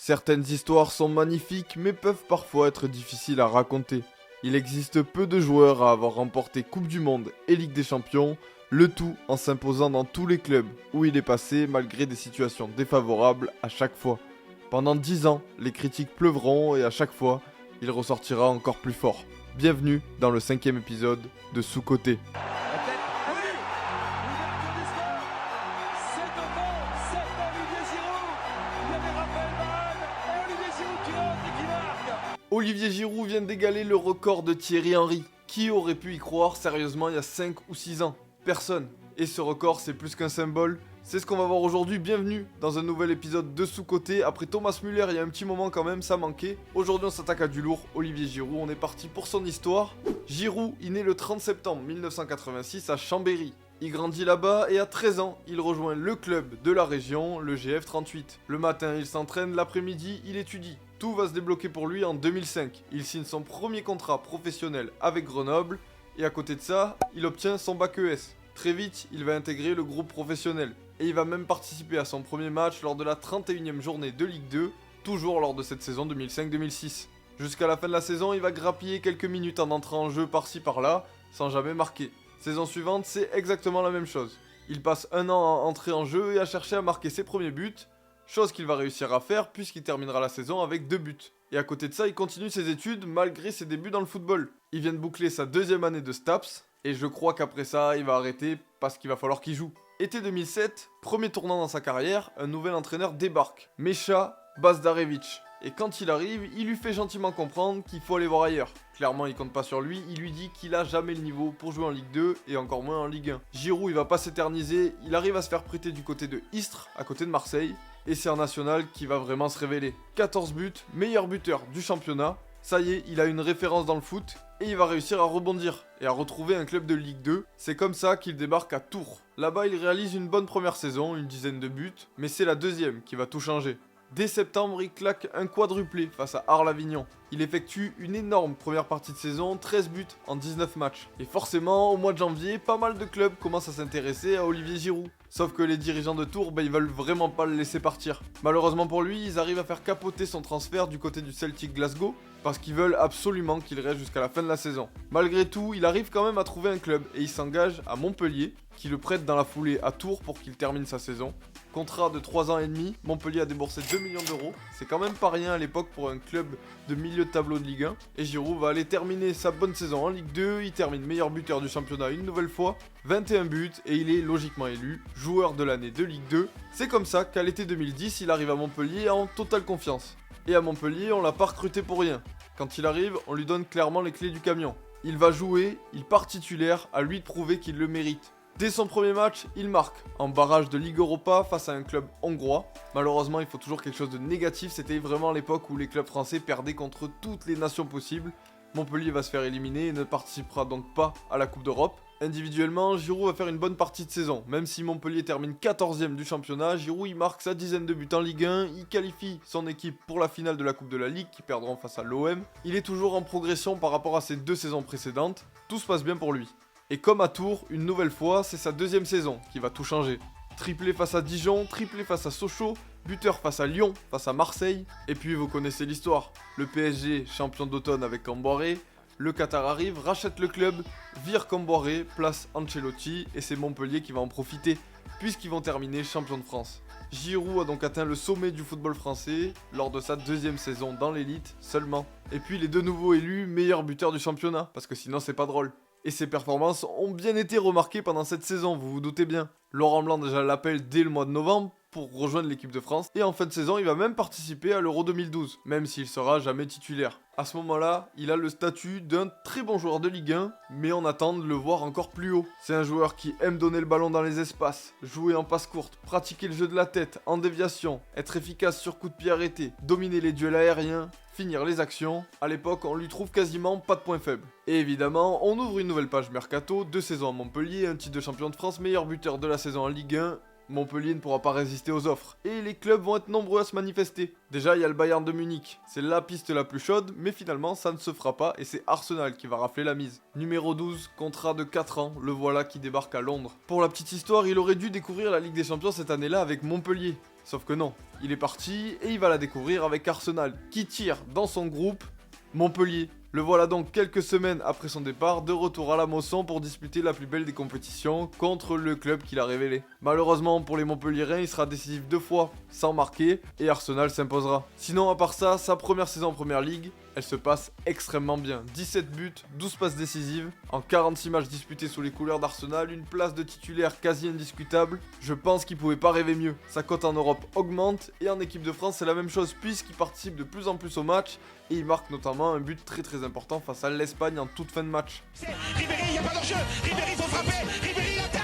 Certaines histoires sont magnifiques mais peuvent parfois être difficiles à raconter. Il existe peu de joueurs à avoir remporté Coupe du Monde et Ligue des Champions, le tout en s'imposant dans tous les clubs où il est passé malgré des situations défavorables à chaque fois. Pendant 10 ans, les critiques pleuvront et à chaque fois, il ressortira encore plus fort. Bienvenue dans le 5e épisode de Sous-Côté. Olivier Giroud vient d'égaler le record de Thierry Henry. Qui aurait pu y croire sérieusement il y a 5 ou 6 ans? Personne. Et ce record, c'est plus qu'un symbole. C'est ce qu'on va voir aujourd'hui. Bienvenue dans un nouvel épisode de Sous-Côté. Après Thomas Müller, il y a un petit moment quand même, ça manquait. Aujourd'hui, on s'attaque à du lourd. Olivier Giroud, on est parti pour son histoire. Giroud, il naît le 30 septembre 1986 à Chambéry. Il grandit là-bas et à 13 ans, il rejoint le club de la région, le GF 38. Le matin, il s'entraîne, l'après-midi, il étudie. Tout va se débloquer pour lui en 2005. Il signe son premier contrat professionnel avec Grenoble et à côté de ça, il obtient son bac ES. Très vite, il va intégrer le groupe professionnel et il va même participer à son premier match lors de la 31e journée de Ligue 2, toujours lors de cette saison 2005-2006. Jusqu'à la fin de la saison, il va grappiller quelques minutes en entrant en jeu par-ci par-là, sans jamais marquer. Saison suivante, c'est exactement la même chose. Il passe un an à entrer en jeu et à chercher à marquer ses premiers buts, chose qu'il va réussir à faire puisqu'il terminera la saison avec 2 buts. Et à côté de ça, il continue ses études malgré ses débuts dans le football. Il vient de boucler sa 2e année de STAPS, et je crois qu'après ça, il va arrêter parce qu'il va falloir qu'il joue. Été 2007, premier tournant dans sa carrière, un nouvel entraîneur débarque, Mecha Bazdarevic. Et quand il arrive, il lui fait gentiment comprendre qu'il faut aller voir ailleurs. Clairement, il compte pas sur lui, il lui dit qu'il a jamais le niveau pour jouer en Ligue 2 et encore moins en Ligue 1. Giroud, il va pas s'éterniser, il arrive à se faire prêter du côté de Istres, à côté de Marseille, et c'est en national qu'il va vraiment se révéler. 14 buts, meilleur buteur du championnat. Ça y est, il a une référence dans le foot et il va réussir à rebondir et à retrouver un club de Ligue 2. C'est comme ça qu'il débarque à Tours. Là-bas, il réalise une bonne première saison, une dizaine de buts, mais c'est la deuxième qui va tout changer. Dès septembre, il claque un quadruplé face à Arles-Avignon. Il effectue une énorme première partie de saison, 13 buts en 19 matchs. Et forcément, au mois de janvier, pas mal de clubs commencent à s'intéresser à Olivier Giroud. Sauf que les dirigeants de Tours, ils veulent vraiment pas le laisser partir. Malheureusement pour lui, ils arrivent à faire capoter son transfert du côté du Celtic Glasgow, parce qu'ils veulent absolument qu'il reste jusqu'à la fin de la saison. Malgré tout, il arrive quand même à trouver un club et il s'engage à Montpellier, qui le prête dans la foulée à Tours pour qu'il termine sa saison. Contrat de 3 ans et demi, Montpellier a déboursé 2 millions d'euros. C'est quand même pas rien à l'époque pour un club de milieu de tableau de Ligue 1. Et Giroud va aller terminer sa bonne saison en Ligue 2. Il termine meilleur buteur du championnat une nouvelle fois. 21 buts et il est logiquement élu joueur de l'année de Ligue 2. C'est comme ça qu'à l'été 2010, il arrive à Montpellier en totale confiance. Et à Montpellier, on l'a pas recruté pour rien. Quand il arrive, on lui donne clairement les clés du camion. Il va jouer, il part titulaire, à lui de prouver qu'il le mérite. Dès son premier match, il marque, en barrage de Ligue Europa face à un club hongrois. Malheureusement, il faut toujours quelque chose de négatif, c'était vraiment l'époque où les clubs français perdaient contre toutes les nations possibles. Montpellier va se faire éliminer et ne participera donc pas à la Coupe d'Europe. Individuellement, Giroud va faire une bonne partie de saison. Même si Montpellier termine 14e du championnat, Giroud il marque sa dizaine de buts en Ligue 1, il qualifie son équipe pour la finale de la Coupe de la Ligue qui perdront face à l'OM. Il est toujours en progression par rapport à ses 2 saisons précédentes, tout se passe bien pour lui. Et comme à Tours, une nouvelle fois, c'est sa 2e saison qui va tout changer. Triplé face à Dijon, triplé face à Sochaux, buteur face à Lyon, face à Marseille. Et puis vous connaissez l'histoire. Le PSG, champion d'automne avec Camboiré. Le Qatar arrive, rachète le club, vire Camboiré, place Ancelotti. Et c'est Montpellier qui va en profiter, puisqu'ils vont terminer champion de France. Giroud a donc atteint le sommet du football français lors de sa 2e saison dans l'élite seulement. Et puis il est de nouveau élu meilleur buteur du championnat, parce que sinon c'est pas drôle. Et ses performances ont bien été remarquées pendant cette saison, vous vous doutez bien. Laurent Blanc déjà l'appelle dès le mois de novembre pour rejoindre l'équipe de France. Et en fin de saison, il va même participer à l'Euro 2012, même s'il sera jamais titulaire. À ce moment-là, il a le statut d'un très bon joueur de Ligue 1, mais on attend de le voir encore plus haut. C'est un joueur qui aime donner le ballon dans les espaces, jouer en passe courte, pratiquer le jeu de la tête, en déviation, être efficace sur coup de pied arrêté, dominer les duels aériens, finir les actions. À l'époque, on lui trouve quasiment pas de points faibles. Et évidemment, on ouvre une nouvelle page mercato, 2 saisons à Montpellier, un titre de champion de France, meilleur buteur de la saison en Ligue 1, Montpellier ne pourra pas résister aux offres, et les clubs vont être nombreux à se manifester. Déjà, il y a le Bayern de Munich, c'est la piste la plus chaude, mais finalement ça ne se fera pas et c'est Arsenal qui va rafler la mise. Numéro 12, contrat de 4 ans, le voilà qui débarque à Londres. Pour la petite histoire, il aurait dû découvrir la Ligue des Champions cette année-là avec Montpellier. Sauf que non, il est parti et il va la découvrir avec Arsenal, qui tire dans son groupe Montpellier. Le voilà donc quelques semaines après son départ de retour à la Mosson pour disputer la plus belle des compétitions contre le club qu'il a révélé. Malheureusement pour les Montpelliérains, il sera décisif 2 fois sans marquer et Arsenal s'imposera. Sinon à part ça, sa première saison en première ligue, elle se passe extrêmement bien. 17 buts, 12 passes décisives, en 46 matchs disputés sous les couleurs d'Arsenal, une place de titulaire quasi indiscutable. Je pense qu'il pouvait pas rêver mieux. Sa cote en Europe augmente et en équipe de France c'est la même chose puisqu'il participe de plus en plus aux matchs et il marque notamment un but très important face à l'Espagne en toute fin de match. C'est Ribéry, il n'y a pas d'enjeu. Ribéry, il faut frapper. Ribéry, la tête.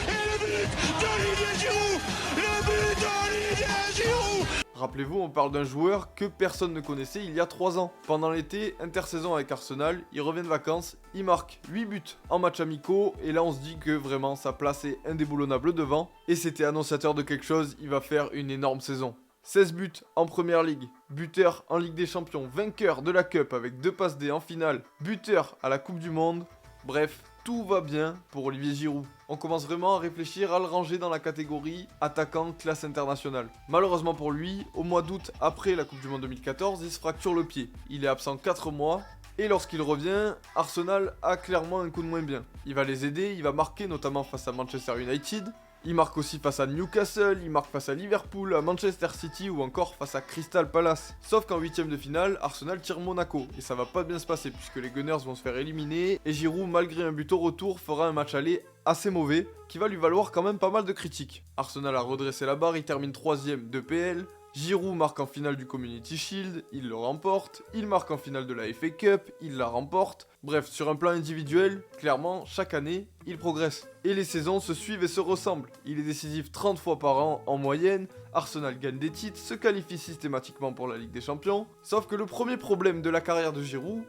Et le but d'Olivier Giroud. Le but d'Olivier Giroud. Rappelez-vous, on parle d'un joueur que personne ne connaissait il y a 3 ans. Pendant l'été, intersaison avec Arsenal, il revient de vacances, il marque 8 buts en matchs amicaux, et là on se dit que vraiment sa place est indéboulonnable devant, et c'était annonciateur de quelque chose, il va faire une énorme saison. 16 buts en première ligue, buteur en Ligue des Champions, vainqueur de la Cup avec 2 passes D en finale, buteur à la Coupe du Monde, bref, tout va bien pour Olivier Giroud. On commence vraiment à réfléchir à le ranger dans la catégorie attaquant classe internationale. Malheureusement pour lui, au mois d'août après la Coupe du Monde 2014, il se fracture le pied. Il est absent 4 mois. Et lorsqu'il revient, Arsenal a clairement un coup de moins bien. Il va les aider, il va marquer notamment face à Manchester United. Il marque aussi face à Newcastle, il marque face à Liverpool, à Manchester City ou encore face à Crystal Palace. Sauf qu'en huitième de finale, Arsenal tire Monaco et ça va pas bien se passer puisque les Gunners vont se faire éliminer et Giroud, malgré un but au retour, fera un match aller assez mauvais qui va lui valoir quand même pas mal de critiques. Arsenal a redressé la barre, il termine 3ème de PL. Giroud marque en finale du Community Shield, il le remporte, il marque en finale de la FA Cup, il la remporte. Bref, sur un plan individuel, clairement, chaque année, il progresse. Et les saisons se suivent et se ressemblent. Il est décisif 30 fois par an en moyenne, Arsenal gagne des titres, se qualifie systématiquement pour la Ligue des Champions. Sauf que le premier problème de la carrière de Giroud,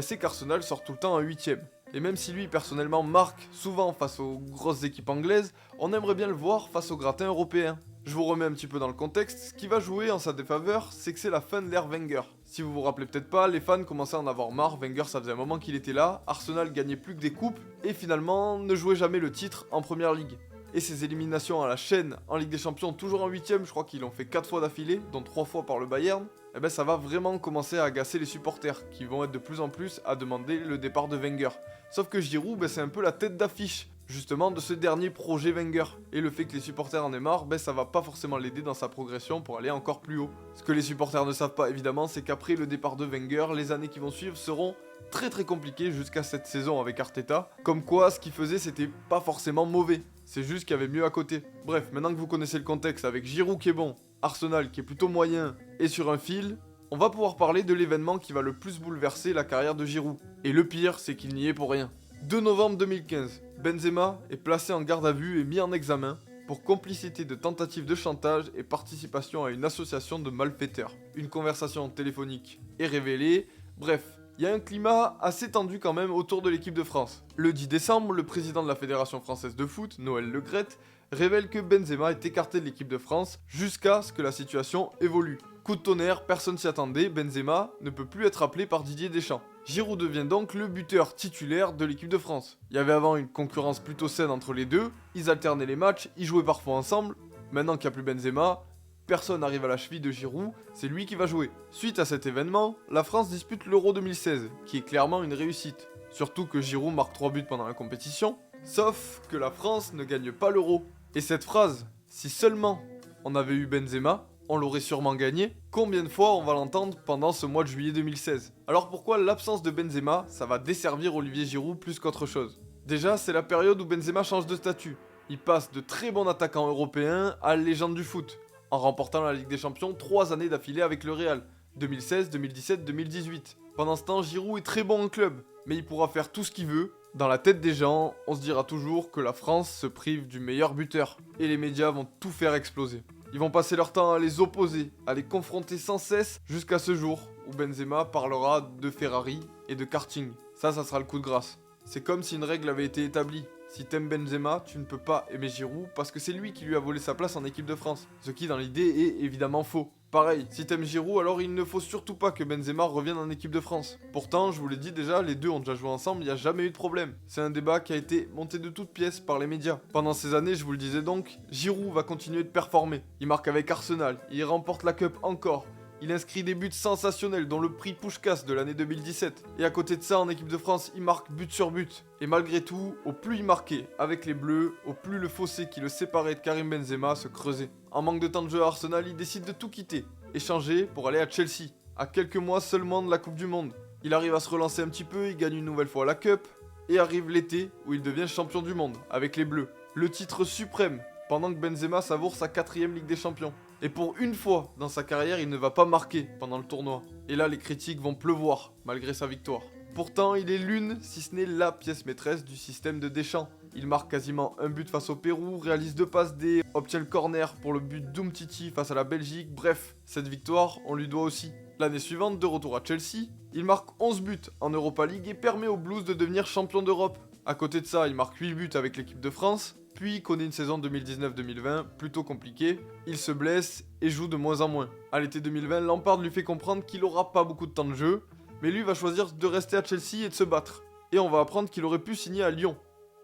c'est qu'Arsenal sort tout le temps en 8ème. Et même si lui personnellement marque souvent face aux grosses équipes anglaises, on aimerait bien le voir face aux gratins européens. Je vous remets un petit peu dans le contexte, ce qui va jouer en sa défaveur, c'est que c'est la fin de l'ère Wenger. Si vous vous rappelez peut-être pas, les fans commençaient à en avoir marre, Wenger ça faisait un moment qu'il était là, Arsenal gagnait plus que des coupes, et finalement ne jouait jamais le titre en première ligue. Et ses éliminations à la chaîne en Ligue des Champions, toujours en 8ème, je crois qu'ils l'ont fait 4 fois d'affilée, dont 3 fois par le Bayern, ça va vraiment commencer à agacer les supporters, qui vont être de plus en plus à demander le départ de Wenger. Sauf que Giroud, c'est un peu la tête d'affiche, justement, de ce dernier projet Wenger. Et le fait que les supporters en aient marre, ça va pas forcément l'aider dans sa progression pour aller encore plus haut. Ce que les supporters ne savent pas, évidemment, c'est qu'après le départ de Wenger, les années qui vont suivre seront très compliquées jusqu'à cette saison avec Arteta. Comme quoi, ce qu'il faisait, c'était pas forcément mauvais. C'est juste qu'il y avait mieux à côté. Bref, maintenant que vous connaissez le contexte avec Giroud qui est bon, Arsenal qui est plutôt moyen et sur un fil, on va pouvoir parler de l'événement qui va le plus bouleverser la carrière de Giroud. Et le pire, c'est qu'il n'y est pour rien. 2 novembre 2015, Benzema est placé en garde à vue et mis en examen pour complicité de tentative de chantage et participation à une association de malfaiteurs. Une conversation téléphonique est révélée, bref, il y a un climat assez tendu quand même autour de l'équipe de France. Le 10 décembre, le président de la Fédération Française de Foot, Noël Le Graët, révèle que Benzema est écarté de l'équipe de France jusqu'à ce que la situation évolue. Coup de tonnerre, personne s'y attendait, Benzema ne peut plus être appelé par Didier Deschamps. Giroud devient donc le buteur titulaire de l'équipe de France. Il y avait avant une concurrence plutôt saine entre les deux, ils alternaient les matchs, ils jouaient parfois ensemble. Maintenant qu'il n'y a plus Benzema, personne n'arrive à la cheville de Giroud, c'est lui qui va jouer. Suite à cet événement, la France dispute l'Euro 2016, qui est clairement une réussite. Surtout que Giroud marque 3 buts pendant la compétition, sauf que la France ne gagne pas l'Euro. Et cette phrase, si seulement on avait eu Benzema, on l'aurait sûrement gagné. Combien de fois on va l'entendre pendant ce mois de juillet 2016? Alors pourquoi l'absence de Benzema, ça va desservir Olivier Giroud plus qu'autre chose? Déjà, c'est la période où Benzema change de statut. Il passe de très bon attaquant européen à légende du foot, en remportant la Ligue des Champions 3 années d'affilée avec le Real, 2016, 2017, 2018. Pendant ce temps, Giroud est très bon en club, mais il pourra faire tout ce qu'il veut. Dans la tête des gens, on se dira toujours que la France se prive du meilleur buteur, et les médias vont tout faire exploser. Ils vont passer leur temps à les opposer, à les confronter sans cesse, jusqu'à ce jour où Benzema parlera de Ferrari et de karting. Ça sera le coup de grâce. C'est comme si une règle avait été établie. Si t'aimes Benzema, tu ne peux pas aimer Giroud parce que c'est lui qui lui a volé sa place en équipe de France. Ce qui dans l'idée est évidemment faux. Pareil, si t'aimes Giroud, alors il ne faut surtout pas que Benzema revienne en équipe de France. Pourtant, je vous l'ai dit déjà, les deux ont déjà joué ensemble, il n'y a jamais eu de problème. C'est un débat qui a été monté de toutes pièces par les médias. Pendant ces années, je vous le disais donc, Giroud va continuer de performer. Il marque avec Arsenal, il remporte la Cup encore. Il inscrit des buts sensationnels dont le prix Puskás de l'année 2017. Et à côté de ça, en équipe de France, il marque but sur but. Et malgré tout, au plus il marquait avec les Bleus, au plus le fossé qui le séparait de Karim Benzema se creusait. En manque de temps de jeu à Arsenal, il décide de tout quitter et changer pour aller à Chelsea, à quelques mois seulement de la Coupe du Monde. Il arrive à se relancer un petit peu, il gagne une nouvelle fois la Cup, et arrive l'été où il devient champion du monde avec les Bleus. Le titre suprême, pendant que Benzema savoure sa 4ème Ligue des Champions. Et pour une fois dans sa carrière, il ne va pas marquer pendant le tournoi. Et là, les critiques vont pleuvoir, malgré sa victoire. Pourtant, il est l'une, si ce n'est la pièce maîtresse du système de Deschamps. Il marque quasiment un but face au Pérou, réalise 2 passes D, obtient le corner pour le but d'Umtiti face à la Belgique. Bref, cette victoire, on lui doit aussi. L'année suivante, de retour à Chelsea, il marque 11 buts en Europa League et permet aux Blues de devenir champion d'Europe. À côté de ça, il marque 8 buts avec l'équipe de France, puis connaît une saison 2019-2020 plutôt compliquée. Il se blesse et joue de moins en moins. À l'été 2020, Lampard lui fait comprendre qu'il aura pas beaucoup de temps de jeu, mais lui va choisir de rester à Chelsea et de se battre. Et on va apprendre qu'il aurait pu signer à Lyon,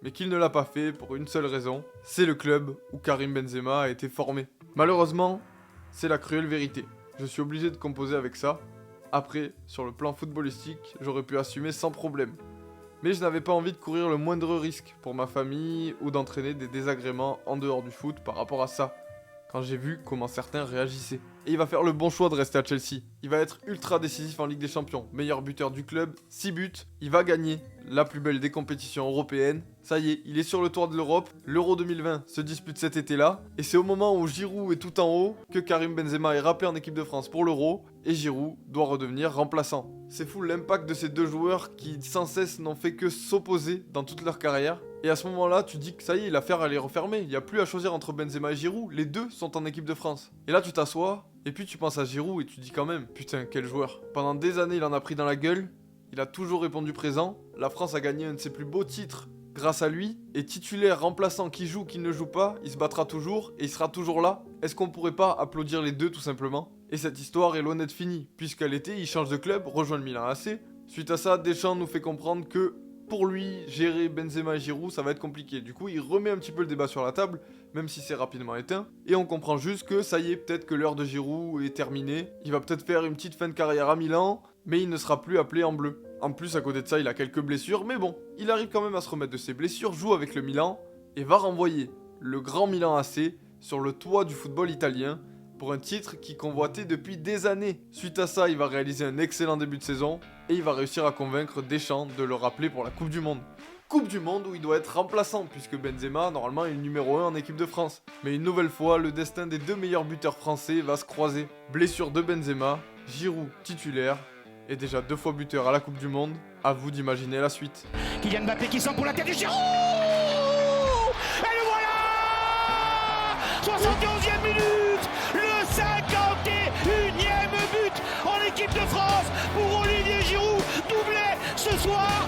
mais qu'il ne l'a pas fait pour une seule raison, c'est le club où Karim Benzema a été formé. Malheureusement, c'est la cruelle vérité. Je suis obligé de composer avec ça. Après, sur le plan footballistique, j'aurais pu assumer sans problème. Mais je n'avais pas envie de courir le moindre risque pour ma famille ou d'entraîner des désagréments en dehors du foot par rapport à ça, quand j'ai vu comment certains réagissaient. Et il va faire le bon choix de rester à Chelsea. Il va être ultra décisif en Ligue des Champions, meilleur buteur du club, 6 buts, il va gagner la plus belle des compétitions européennes. Ça y est, il est sur le toit de l'Europe, l'Euro 2020 se dispute cet été-là, et c'est au moment où Giroud est tout en haut que Karim Benzema est rappelé en équipe de France pour l'Euro, et Giroud doit redevenir remplaçant. C'est fou l'impact de ces deux joueurs qui sans cesse n'ont fait que s'opposer dans toute leur carrière. Et à ce moment-là, tu dis que ça y est, l'affaire elle est refermée, il n'y a plus à choisir entre Benzema et Giroud, les deux sont en équipe de France. Et là tu t'assois, et puis tu penses à Giroud et tu dis quand même, putain quel joueur. Pendant des années il en a pris dans la gueule, il a toujours répondu présent, la France a gagné un de ses plus beaux titres grâce à lui, et titulaire, remplaçant, qui joue, qui ne joue pas, il se battra toujours, et il sera toujours là. Est-ce qu'on pourrait pas applaudir les deux tout simplement? Et cette histoire est loin d'être finie, puisqu'à l'été il change de club, rejoint le Milan AC. Suite à ça, Deschamps nous fait comprendre que pour lui, gérer Benzema et Giroud, ça va être compliqué. Du coup, il remet un petit peu le débat sur la table, même si c'est rapidement éteint. Et on comprend juste que ça y est, peut-être que l'heure de Giroud est terminée. Il va peut-être faire une petite fin de carrière à Milan, mais il ne sera plus appelé en bleu. En plus, à côté de ça, il a quelques blessures, mais bon, il arrive quand même à se remettre de ses blessures, joue avec le Milan, et va renvoyer le grand Milan AC sur le toit du football italien, pour un titre qu'il convoitait depuis des années. Suite à ça, il va réaliser un excellent début de saison et il va réussir à convaincre Deschamps de le rappeler pour la Coupe du Monde. Coupe du Monde où il doit être remplaçant puisque Benzema, normalement, est le numéro 1 en équipe de France. Mais une nouvelle fois, le destin des deux meilleurs buteurs français va se croiser. Blessure de Benzema, Giroud titulaire et déjà 2 fois buteur à la Coupe du Monde. À vous d'imaginer la suite. Kylian Mbappé qui sent pour la tête de Giroud. Et le voilà, 71e minute, le 51e but en équipe de France pour Olivier Giroud, doublé ce soir.